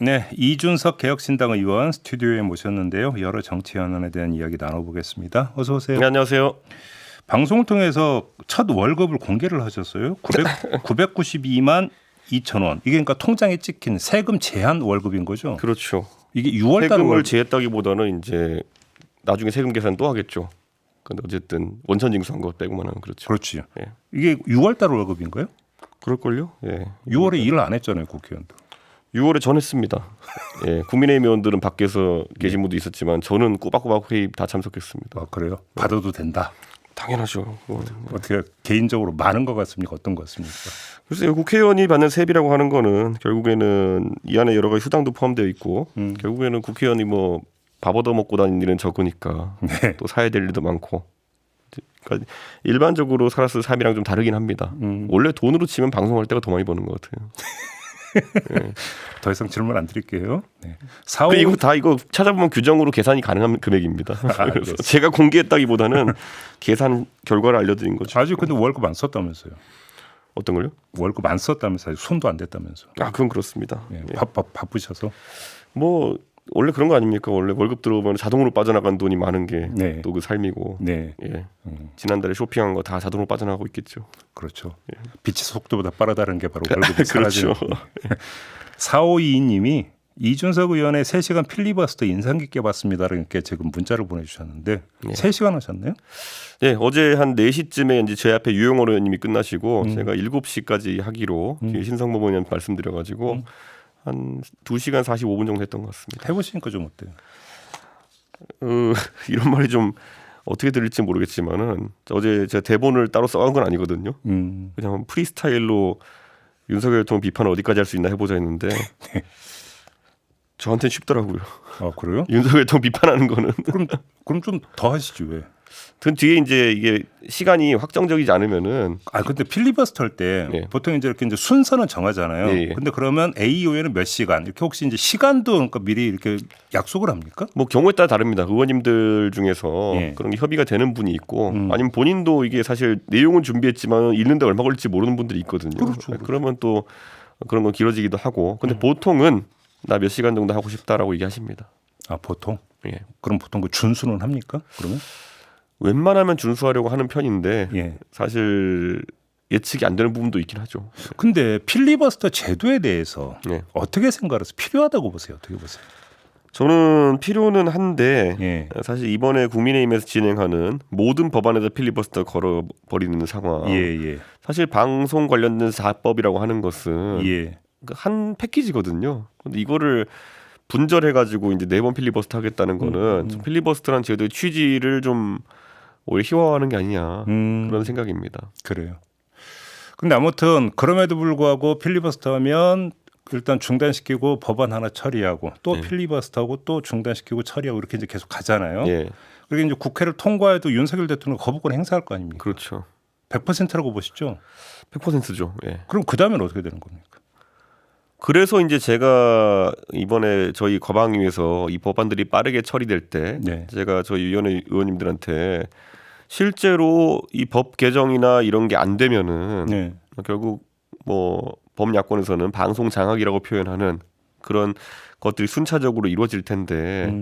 네, 이준석 개혁신당 의원 스튜디오에 모셨는데요. 여러 정치 현안에 대한 이야기 나눠보겠습니다. 어서 오세요. 네, 안녕하세요. 방송을 통해서 첫 월급을 공개를 하셨어요. 992만 2천 원. 이게 그러니까 통장에 찍힌 세금 제한 월급인 거죠? 그렇죠. 이게 6월 달 세금을 제했다기보다는 이제 나중에 세금 계산 또 하겠죠. 근데 어쨌든 원천 징수한 거 빼고만 하면 그렇죠. 그렇지. 예. 이게 6월 달 월급인가요? 그럴걸요? 예. 6월에 일을 안 했잖아요, 국회의원도. 6월에 전했습니다. 예. 국민의힘 의원들은 밖에서 계신 분도 있었지만 저는 꼬박꼬박 회의 다 참석했습니다. 아, 그래요? 받아도 된다. 당연하죠. 어떻게 개인적으로 많은 것 같습니까? 어떤 것 같습니까? 글쎄요, 국회의원이 받는 세비라고 하는 거는 결국에는 이 안에 여러 가지 수당도 포함되어 있고 결국에는 국회의원이 뭐 밥 얻어 먹고 다니는 일은 적으니까 네. 또 사야 될 일도 많고 그러니까 일반적으로 살았을 삶이랑 좀 다르긴 합니다. 원래 돈으로 치면 방송할 때가 더 많이 버는 것 같아요. 네. 더 이상 질문 안 드릴게요. 네. 이거 찾아보면 규정으로 계산이 가능한 금액입니다. 그래서 제가 공개했다기보다는 계산 결과를 알려드린 거죠. 아직 근데 월급 안 썼다면서요? 어떤 걸요? 월급 안 썼다면서요? 손도 안 댔다면서? 아, 그건 그렇습니다. 예, 예. 바쁘셔서? 뭐 원래 그런 거 아닙니까? 원래 월급 들어오면 자동으로 빠져나간 돈이 많은 게 또 그 네. 삶이고. 네, 예. 지난달에 쇼핑한 거 다 자동으로 빠져나가고 있겠죠. 그렇죠. 빛의 속도보다 빠르다는 게 바로 월급이 사라지는. 그렇죠. 4522님이 이준석 의원의 3시간 필리버스터 인상 깊게 봤습니다. 이렇게 지금 문자를 보내주셨는데 3시간 하셨나요? 네, 어제 한 4시쯤에 이제 제 앞에 유영월 의원님이 끝나시고 제가 7시까지 하기로 뒤에 신성범 의원님 말씀드려가지고 한 2시간 45분 정도 했던 것 같습니다. 해보시니까 좀 어때요? 이런 말이 좀 어떻게 들릴지 모르겠지만은 어제 제가 대본을 따로 써온 건 아니거든요. 그냥 프리스타일로 윤석열 대통령 비판을 어디까지 할 수 있나 해보자 했는데 저한테는 쉽더라고요. 아, 그래요? 윤석열 대통령 비판하는 거는. 그럼 좀 더 하시지 왜? 그 뒤에 이제 이게 시간이 확정적이지 않으면은 아, 근데 필리버스터 할 때 예. 보통 이제 이렇게 순서는 정하잖아요. 예, 예. 근데 그러면 A 의원은 몇 시간 이렇게 혹시 이제 시간도 그러니까 미리 이렇게 약속을 합니까? 뭐 경우에 따라 다릅니다. 의원님들 중에서 예. 그런 게 협의가 되는 분이 있고 아니면 본인도 이게 사실 내용은 준비했지만 읽는데 얼마 걸릴지 모르는 분들이 있거든요. 그렇죠. 그러면 또 그런 건 길어지기도 하고. 근데 보통은 나 몇 시간 정도 하고 싶다라고 얘기하십니다. 아, 보통? 예. 그럼 보통 그 준수는 합니까? 그러면? 웬만하면 준수하려고 하는 편인데 예. 사실 예측이 안 되는 부분도 있긴 하죠. 근데 필리버스터 제도에 대해서 예. 어떻게 생각하세요? 필요하다고 보세요? 어떻게 보세요? 저는 필요는 한데 예. 사실 이번에 국민의힘에서 진행하는 모든 법안에다 필리버스터 걸어버리는 상황. 예. 사실 방송 관련된 사법이라고 하는 것은 예. 한 패키지거든요. 근데 이거를 분절해가지고 이제 4번 필리버스터 하겠다는 거는 좀 필리버스터란 제도의 취지를 좀 오히려 희화화하는 게 아니냐 그런 생각입니다. 그래요. 근데 아무튼 그럼에도 불구하고 필리버스터하면 일단 중단시키고 법안 하나 처리하고 또 필리버스터하고 또 중단시키고 처리하고 이렇게 이제 계속 가잖아요. 예, 그리고 이제 국회를 통과해도 윤석열 대통령 거부권 행사할 거 아닙니까? 그렇죠. 100%라고 보시죠. 100%죠. 예. 그럼 그 다음엔 어떻게 되는 겁니까? 그래서 이제 제가 이번에 저희 거방위에서 이 법안들이 빠르게 처리될 때 네. 제가 저희 위원회 의원님들한테 실제로 이 법 개정이나 이런 게 안 되면은 네. 결국 뭐 범야권에서는 방송 장악이라고 표현하는 그런 것들이 순차적으로 이루어질 텐데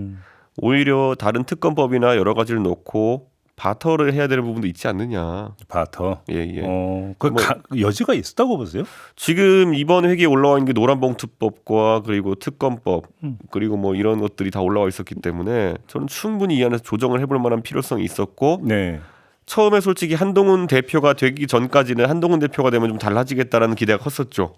오히려 다른 특검법이나 여러 가지를 놓고 바터를 해야 되는 부분도 있지 않느냐. 바터. 예. 그 뭐 여지가 있다고 보세요? 지금 이번 회기에 올라와 있는 게 노란봉투법과 그리고 특검법 그리고 뭐 이런 것들이 다 올라와 있었기 때문에 저는 충분히 이 안에서 조정을 해볼 만한 필요성이 있었고 네. 처음에 솔직히 한동훈 대표가 되기 전까지는 한동훈 대표가 되면 좀 달라지겠다라는 기대가 컸었죠.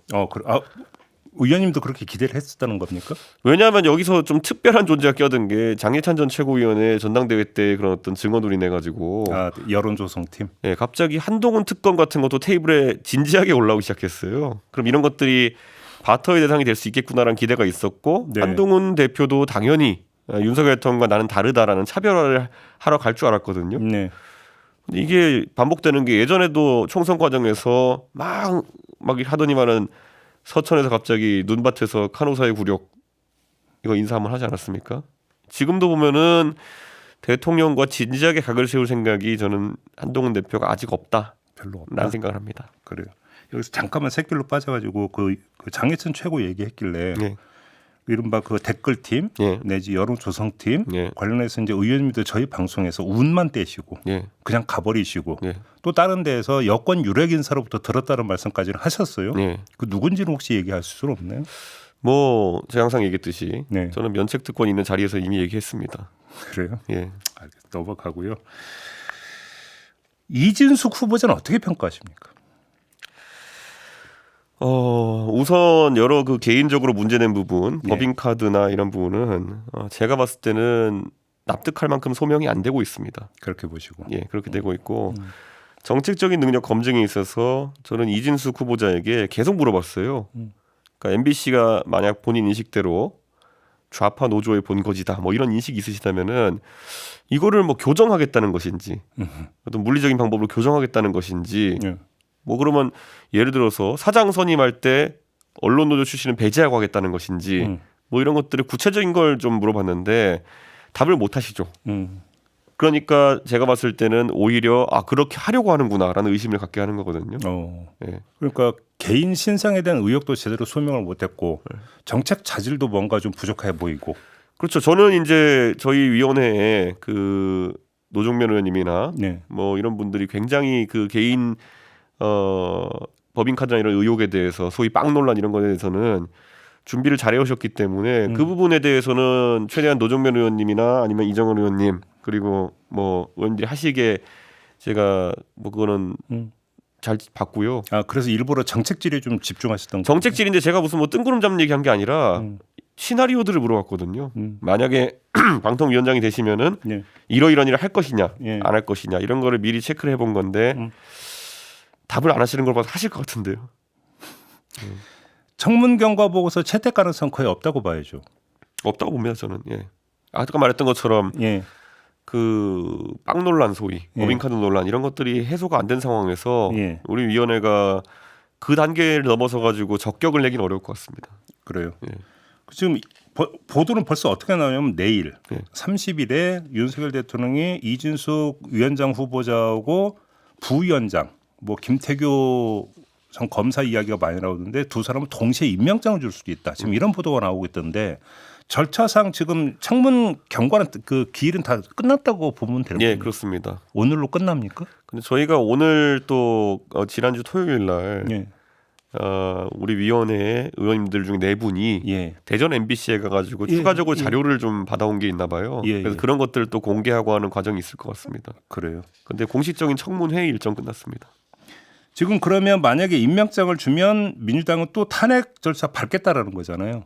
의원님도 그렇게 기대를 했었다는 겁니까? 왜냐하면 여기서 좀 특별한 존재가 껴든 게 장예찬 전 최고위원의 전당대회 때 그런 어떤 증언으로 인해 가지고 여론조성팀. 네, 갑자기 한동훈 특검 같은 것도 테이블에 진지하게 올라오기 시작했어요. 그럼 이런 것들이 바터의 대상이 될 수 있겠구나라는 기대가 있었고 네. 한동훈 대표도 당연히 윤석열 대통령과 나는 다르다라는 차별화를 하러 갈 줄 알았거든요. 네. 근데 이게 반복되는 게 예전에도 총선 과정에서 막 하더니만은 서천에서 갑자기 눈밭에서 카노사의 굴욕 이거 인사 한번 하지 않았습니까? 지금도 보면은 대통령과 진지하게 각을 세울 생각이 저는 한동훈 대표가 아직 없다라는 별로 없다. 생각을 합니다. 그래요. 여기서 잠깐만 샛길로 빠져가지고 그 장혜천 최고 얘기했길래 네. 이른바 그 댓글팀 예. 내지 여론 조성팀 예. 관련해서 이제 의원님들 저희 방송에서 운만 떼시고 예. 그냥 가버리시고 예. 또 다른 데에서 여권 유력 인사로부터 들었다는 말씀까지는 하셨어요. 예. 그 누군지는 혹시 얘기할 수는 없나요? 뭐 제가 항상 얘기했듯이 네. 저는 면책 특권 있는 자리에서 이미 얘기했습니다. 그래요? 예. 넘어가고요. 이진숙 후보자는 어떻게 평가하십니까? 우선 여러 그 개인적으로 문제된 부분, 네. 법인카드나 이런 부분은 제가 봤을 때는 납득할 만큼 소명이 안 되고 있습니다. 그렇게 보시고. 예, 그렇게 되고 있고 정책적인 능력 검증에 있어서 저는 이진숙 후보자에게 계속 물어봤어요. 그러니까 MBC가 만약 본인 인식대로 좌파 노조의 본거지다, 뭐 이런 인식이 있으시다면은 이거를 뭐 교정하겠다는 것인지, 어떤 물리적인 방법으로 교정하겠다는 것인지. 예. 뭐 그러면 예를 들어서 사장 선임할 때 언론 노조 출신은 배제하고 하겠다는 것인지 뭐 이런 것들을 구체적인 걸 좀 물어봤는데 답을 못 하시죠. 그러니까 제가 봤을 때는 오히려 그렇게 하려고 하는구나라는 의심을 갖게 하는 거거든요. 예. 그러니까 개인 신상에 대한 의혹도 제대로 소명을 못했고 정책 자질도 뭔가 좀 부족해 보이고. 그렇죠. 저는 이제 저희 위원회에 그 노종면 의원님이나 네. 뭐 이런 분들이 굉장히 그 개인 법인카드나 이런 의혹에 대해서 소위 빵 논란 이런 거에 대해서는 준비를 잘 해오셨기 때문에 그 부분에 대해서는 최대한 노정면 의원님이나 아니면 이정은 의원님 그리고 뭐 의원들이 하시기에 제가 뭐 그거는 잘 봤고요. 그래서 일부러 정책질에 좀 집중하셨던 거예요? 정책질인데 제가 무슨 뭐 뜬구름 잡는 얘기한 게 아니라 시나리오들을 물어봤거든요. 만약에 방통위원장이 되시면은 네. 이러이러한 일을 할 것이냐 예. 안 할 것이냐 이런 거를 미리 체크를 해본 건데 답을 안 하시는 걸 봐서 하실 것 같은데요. 청문 경과 보고서 채택 가능성 거의 없다고 봐야죠. 없다고 봅니다 저는. 예. 아까 말했던 것처럼 예. 그 빵 논란 소위 법인카드 논란 이런 것들이 해소가 안 된 상황에서 예. 우리 위원회가 그 단계를 넘어서 가지고 적격을 내긴 어려울 것 같습니다. 그래요. 예. 지금 보도는 벌써 어떻게 나오냐면 내일 예. 30일에 윤석열 대통령이 이진숙 위원장 후보자하고 부위원장 뭐 김태교 전 검사 이야기가 많이 나오는데 두 사람은 동시에 임명장을 줄 수도 있다. 지금 이런 보도가 나오고 있던데 절차상 지금 청문 경과는 그 기일은 다 끝났다고 보면 되는 거예요. 예, 그렇습니다. 오늘로 끝납니까? 근데 저희가 오늘 또 지난주 토요일 날 예. 우리 위원회 의원님들 중에 네 분이 예. 대전 MBC에 가가지고 예, 추가적으로 예. 자료를 좀 받아온 게 있나 봐요. 예, 그래서 예. 그런 것들을 또 공개하고 하는 과정이 있을 것 같습니다. 그래요. 근데 공식적인 청문회 일정 끝났습니다. 지금 그러면 만약에 임명장을 주면 민주당은 또 탄핵 절차 밟겠다라는 거잖아요.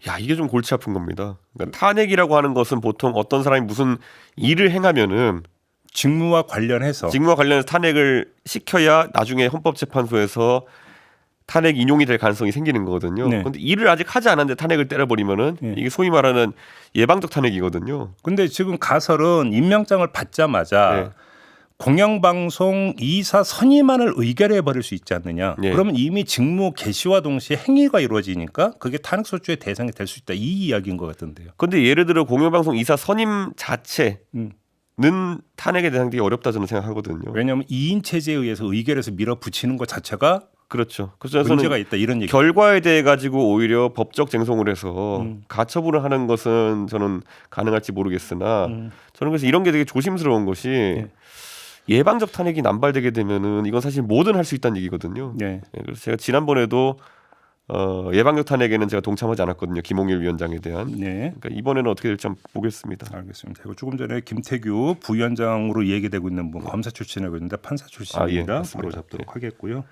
야, 이게 좀 골치 아픈 겁니다. 그러니까 탄핵이라고 하는 것은 보통 어떤 사람이 무슨 일을 행하면은 직무와 관련해서 직무와 관련해서 탄핵을 시켜야 나중에 헌법재판소에서 탄핵 인용이 될 가능성이 생기는 거거든요. 네. 그런데 일을 아직 하지 않았는데 탄핵을 때려버리면은 네. 이게 소위 말하는 예방적 탄핵이거든요. 근데 지금 가설은 임명장을 받자마자 네. 공영방송 이사 선임안을 의결해 버릴 수 있지 않느냐. 네. 그러면 이미 직무 개시와 동시에 행위가 이루어지니까 그게 탄핵소추의 대상이 될 수 있다. 이 이야기인 것 같은데요. 근데 예를 들어 공영방송 이사 선임 자체는 탄핵에 대상되기 어렵다 저는 생각하거든요. 왜냐하면 2인 체제에 의해서 의결해서 밀어붙이는 것 자체가 그렇죠. 그래서 문제가 저는 있다. 이런 얘기. 결과에 대해 가지고 오히려 법적 쟁송을 해서 가처분을 하는 것은 저는 가능할지 모르겠으나 저는 그래서 이런 게 되게 조심스러운 것이 네. 예방적 탄핵이 남발되게 되면은 이건 사실 뭐든 할 수 있다는 얘기거든요. 네. 그래서 제가 지난번에도 예방적 탄핵에는 제가 동참하지 않았거든요. 김홍일 위원장에 대한. 네. 그러니까 이번에는 어떻게 될지 한번 보겠습니다. 알겠습니다. 그리고 조금 전에 김태규 부위원장으로 얘기되고 있는 분 검사 출신이라고 했는데 판사 출신입니다. 맞습니다. 바로 잡도록 하겠고요.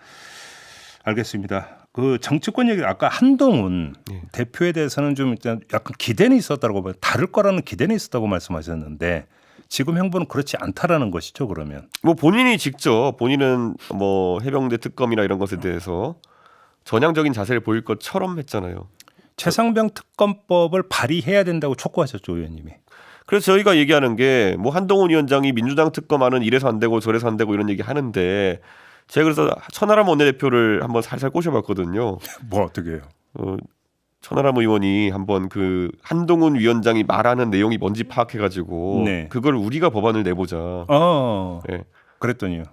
알겠습니다. 그 정치권 얘기 아까 한동훈 대표에 대해서는 좀 일단 약간 기대는 있었다고 봐요. 다를 거라는 기대는 있었다고 말씀하셨는데 지금 행보는 그렇지 않다라는 것이죠. 그러면 뭐 본인이 직접 본인은 뭐 해병대 특검이나 이런 것에 대해서 전향적인 자세를 보일 것처럼 했잖아요. 최상병 특검법을 발의해야 된다고 촉구하셨죠, 의원님이. 그래서 저희가 얘기하는 게 뭐 한동훈 위원장이 민주당 특검하는 이래서 안 되고 저래서 안 되고 이런 얘기 하는데 제가 그래서 천하람 원내대표를 한번 살살 꼬셔봤거든요. 뭐 어떻게 해요? 천하람 의원이 한번 그 한동훈 위원장이 말하는 내용이 뭔지 파악해가지고 네. 그걸 우리가 법안을 내보자. 어, 예. 그랬더니요.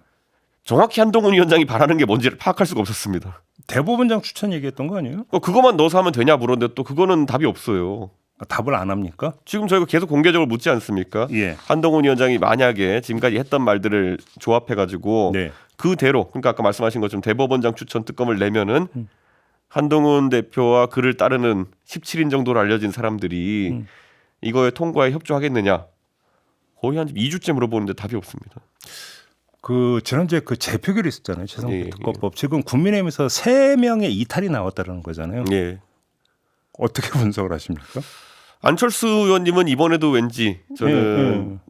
정확히 한동훈 위원장이 바라는 게 뭔지를 파악할 수가 없었습니다. 대법원장 추천 얘기했던 거 아니에요? 그거만 넣어서 하면 되냐 물었는데 또 그거는 답이 없어요. 아, 답을 안 합니까? 지금 저희가 계속 공개적으로 묻지 않습니까? 예. 한동훈 위원장이 만약에 지금까지 했던 말들을 조합해가지고 네. 그대로 그러니까 아까 말씀하신 것처럼 대법원장 추천 특검을 내면은 한동훈 대표와 그를 따르는 17인 정도로 알려진 사람들이 이거에 통과에 협조하겠느냐 거의 한 2주째 물어보는데 답이 없습니다. 그 지난주에 그 재표결이 있었잖아요. 최상병 예, 특검법. 지금 국민의힘에서 3명의 이탈이 나왔다는 거잖아요. 예. 어떻게 분석을 하십니까? 안철수 의원님은 이번에도 왠지 저는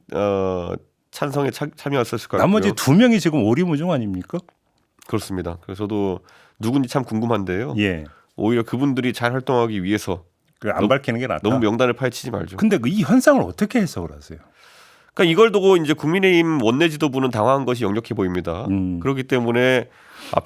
찬성에 참여했을 것 같고요. 나머지 2명이 지금 오리무중 아닙니까? 그렇습니다. 그래서 저도 누군지 참 궁금한데요. 예. 오히려 그분들이 잘 활동하기 위해서 안 밝히는 게 낫다. 너무 명단을 파헤치지 말죠. 근데 이 현상을 어떻게 해석을 하세요? 그러니까 이걸 두고 이제 국민의힘 원내 지도부는 당황한 것이 역력해 보입니다. 그렇기 때문에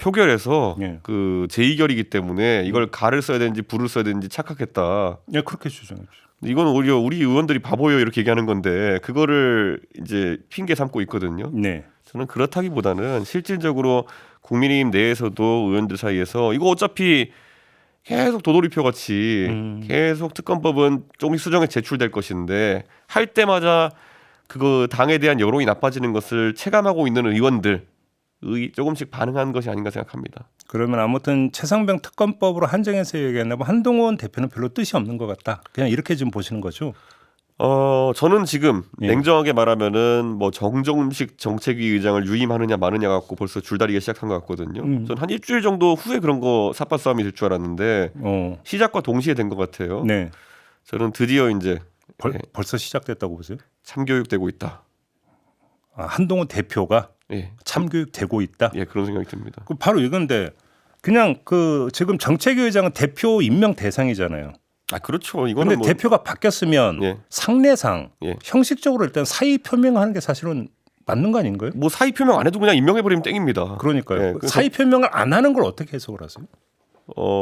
표결에서 예. 그 재의결이기 때문에 이걸 가를 써야 되는지 부를 써야 되는지 착각했다. 예, 그렇게 주장했죠. 이건 오히려 우리 의원들이 바보예요 이렇게 얘기하는 건데 그거를 이제 핑계 삼고 있거든요. 네. 저는 그렇다기보다는 실질적으로 국민의힘 내에서도 의원들 사이에서 이거 어차피 계속 도돌이표 같이 계속 특검법은 조금씩 수정에 제출될 것인데 할 때마다 그거 당에 대한 여론이 나빠지는 것을 체감하고 있는 의원들이 조금씩 반응한 것이 아닌가 생각합니다. 그러면 아무튼 최상병 특검법으로 한정해서 얘기한다면 한동훈 대표는 별로 뜻이 없는 것 같다. 그냥 이렇게 지금 보시는 거죠? 저는 지금 예. 냉정하게 말하면은 뭐 정정식 정책위 의장을 유임하느냐 마느냐 갖고 벌써 줄다리기 시작한 것 같거든요. 저는 한 일주일 정도 후에 그런 거 삿바 싸움이 될 줄 알았는데 시작과 동시에 된 것 같아요. 네. 저는 드디어 이제 벌써 시작됐다고 보세요? 참교육되고 있다. 한동훈 대표가 예, 참교육되고 있다. 예 그런 생각이 듭니다. 그 바로 이건데 그냥 그 지금 정책위 의장은 대표 임명 대상이잖아요. 그렇죠. 이거는 근데 뭐 대표가 바뀌었으면 예. 상례상 예. 형식적으로 일단 사의 표명하는 게 사실은 맞는 거 아닌가요? 뭐 사의 표명 안 해도 그냥 임명해버리면 땡입니다. 그러니까요. 예, 그래서- 사의 표명을 안 하는 걸 어떻게 해석을 하세요?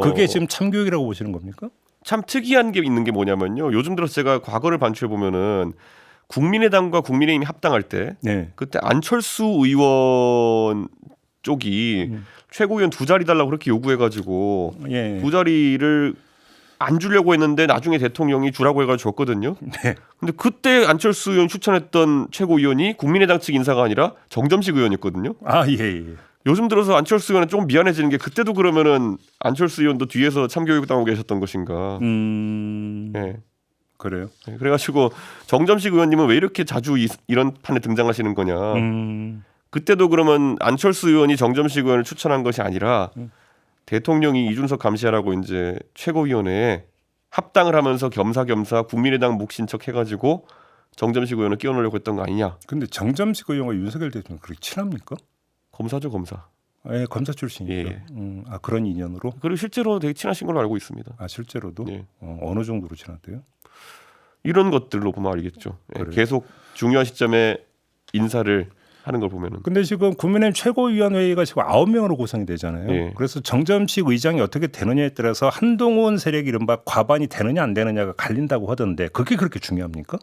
그게 지금 참교육이라고 보시는 겁니까? 참 특이한 게 있는 게 뭐냐면요. 요즘 들어서 제가 과거를 반추해 보면은 국민의당과 국민의힘이 합당할 때 네. 그때 안철수 의원 쪽이 최고위원 2자리 달라고 그렇게 요구해가지고 예. 2자리를 안 주려고 했는데 나중에 대통령이 주라고 해가지고 줬거든요. 네. 근데 그때 안철수 의원 추천했던 최고위원이 국민의당 측 인사가 아니라 정점식 의원이었거든요. 예. 요즘 들어서 안철수 의원은 조금 미안해지는 게 그때도 그러면은 안철수 의원도 뒤에서 참교육 당하고 계셨던 것인가. 네. 그래요. 네, 그래가지고 정점식 의원님은 왜 이렇게 자주 이런 판에 등장하시는 거냐. 그때도 그러면 안철수 의원이 정점식 의원을 추천한 것이 아니라 대통령이 이준석 감시하라고 이제 최고위원회에 합당을 하면서 겸사겸사 국민의당 몫인 척 해가지고 정점식 의원을 끼워넣으려고 했던 거 아니냐. 근데 정점식 의원과 윤석열 대통령 그렇게 친합니까? 검사죠 검사. 예, 검사 출신이죠. 예. 그런 인연으로. 그리고 실제로 되게 친하신 걸로 알고 있습니다. 실제로도 예. 어느 정도로 친한데요? 이런 것들로 보면 알겠죠. 예, 그래요? 계속 중요한 시점에 인사를 하는 걸 보면은. 근데 지금 국민의힘 최고위원회의가 지금 9명으로 구성이 되잖아요. 예. 그래서 정점식 의장이 어떻게 되느냐에 따라서 한동훈 세력이 이른바 과반이 되느냐 안 되느냐가 갈린다고 하던데 그게 그렇게 중요합니까?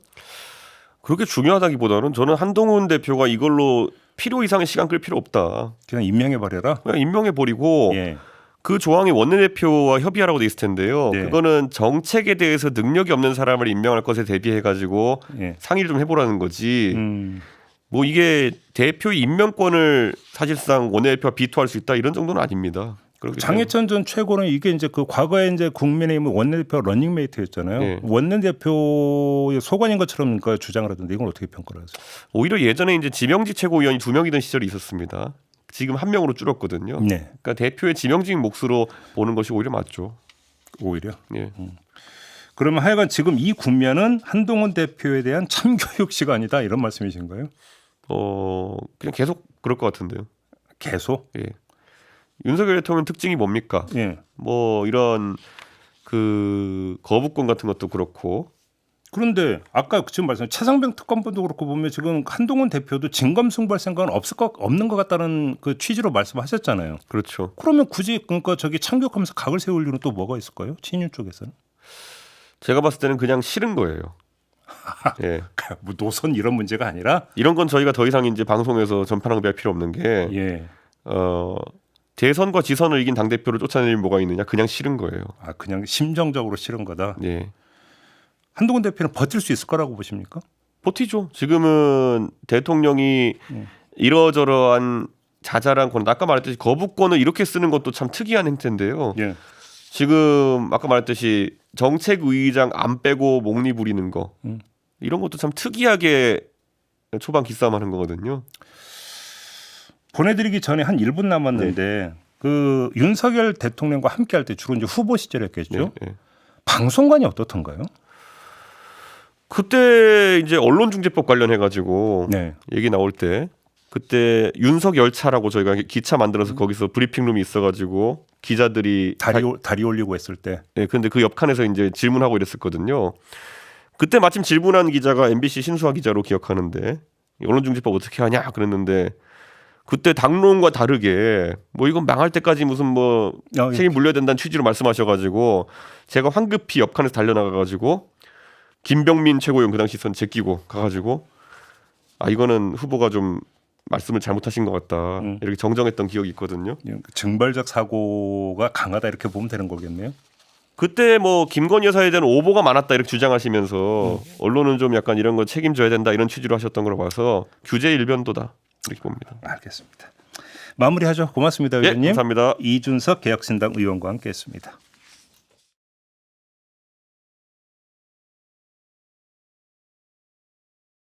그렇게 중요하다기보다는 저는 한동훈 대표가 이걸로 필요 이상의 시간 끌 필요 없다. 그냥 임명해 버려라. 그냥 임명해 버리고 예. 그 조항이 원내대표와 협의하라고 돼 있을 텐데요. 네. 그거는 정책에 대해서 능력이 없는 사람을 임명할 것에 대비해 가지고 예. 상의를 좀 해보라는 거지. 음. 뭐 이게 대표 임명권을 사실상 원내대표가 비토할 수 있다 이런 정도는 아닙니다. 그렇기 장해찬 전 최고는 이게 이제 그 과거에 이제 국민의힘 원내대표 러닝메이트였잖아요. 네. 원내대표의 소관인 것처럼 그 주장을 하던데 이건 어떻게 평가를 하세요? 오히려 예전에 이제 지명직 최고위원이 2명이던 시절이 있었습니다. 지금 1명으로 줄었거든요. 네. 그러니까 대표의 지명직 몫으로 보는 것이 오히려 맞죠. 오히려. 예. 그러면 하여간 지금 이 국면은 한동훈 대표에 대한 참교육 시간이다 이런 말씀이신가요? 그냥 계속 그럴 것 같은데요. 계속? 예. 윤석열 대통령 특징이 뭡니까? 예. 뭐 이런 그 거부권 같은 것도 그렇고. 그런데 아까 지금 말씀 최상병 특검법도 그렇고 보면 지금 한동훈 대표도 진검승부할 생각은 없는 것 같다는 그 취지로 말씀하셨잖아요. 그렇죠. 그러면 굳이 그러니까 저기 참교육하면서 각을 세울 이유는 또 뭐가 있을까요? 친윤 쪽에서는 제가 봤을 때는 그냥 싫은 거예요. 예. 뭐 노선 이런 문제가 아니라 이런 건 저희가 더 이상 이제 방송에서 전파낭비할 필요 없는 게 예. 대선과 지선을 이긴 당 대표를 쫓아낼 뭐가 있느냐? 그냥 싫은 거예요. 아 그냥 심정적으로 싫은 거다. 예. 한동훈 대표는 버틸 수 있을 거라고 보십니까? 버티죠. 지금은 대통령이 이러저러한 자잘한 권한, 아까 말했듯이 거부권을 이렇게 쓰는 것도 참 특이한 행태인데요. 예. 지금 아까 말했듯이 정책의장 안 빼고 목리 부리는 거 이런 것도 참 특이하게 초반 기싸움하는 거거든요. 보내드리기 전에 한 1분 남았는데 그 윤석열 대통령과 함께할 때 주로 이제 후보 시절이었겠죠. 네, 네. 방송관이 어떻던가요? 그때 이제 언론중재법 관련해 가지고 네. 얘기 나올 때 그때 윤석열차라고 저희가 기차 만들어서 거기서 브리핑룸이 있어가지고 기자들이 다리 올리고 했을 때. 네, 근데 그 옆칸에서 이제 질문하고 이랬었거든요. 그때 마침 질문한 기자가 MBC 신수아 기자로 기억하는데 언론중재법 어떻게 하냐 그랬는데 그때 당론과 다르게 뭐 이건 망할 때까지 무슨 뭐 책임 물려야 된다는 취지로 말씀하셔가지고 제가 황급히 옆칸에서 달려나가가지고 김병민 최고위원 그 당시 선 제끼고 가가지고 아 이거는 후보가 좀 말씀을 잘못하신 것 같다 이렇게 정정했던 기억이 있거든요. 증벌적 사고가 강하다 이렇게 보면 되는 거겠네요. 그때 뭐 김건희 여사에 대한 오보가 많았다 이렇게 주장하시면서 언론은 좀 약간 이런 거 책임져야 된다 이런 취지로 하셨던 걸로 봐서 규제 일변도다 이렇게 봅니다. 알겠습니다. 마무리하죠. 고맙습니다, 예, 의원님. 감사합니다. 이준석 개혁신당 의원과 함께했습니다.